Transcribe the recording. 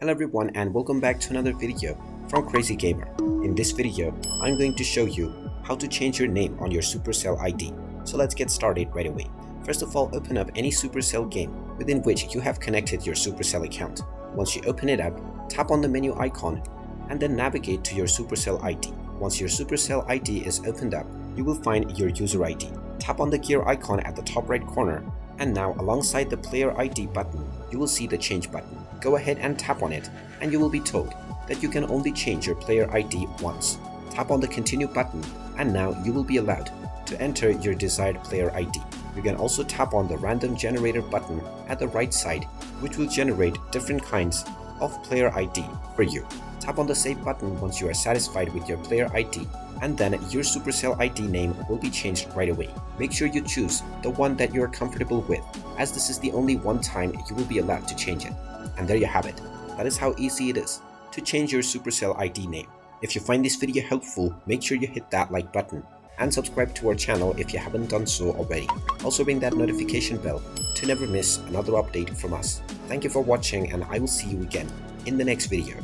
Hello everyone and welcome back to another video from Crazy Gamer. In this video, I'm going to show you how to change your name on your Supercell ID. So let's get started right away. First of all, open up any Supercell game within which you have connected your Supercell account. Once you open it up, tap on the menu icon and then navigate to your Supercell ID. Once your Supercell ID is opened up, you will find your user ID. Tap on the gear icon at the top right corner, and now alongside the player ID button, you will see the change button. Go ahead and tap on it, and you will be told that you can only change your player ID once. Tap on the continue button, and now you will be allowed to enter your desired player ID. You can also tap on the random generator button at the right side, which will generate different kinds of player ID for you. Tap on the save button once you are satisfied with your player ID, and then your Supercell ID name will be changed right away. Make sure you choose the one that you are comfortable with, as this is the only one time you will be allowed to change it. And there you have it. That is how easy it is to change your Supercell ID name. If you find this video helpful, make sure you hit that like button and subscribe to our channel if you haven't done so already. Also ring that notification bell to never miss another update from us. Thank you for watching, and I will see you again in the next video.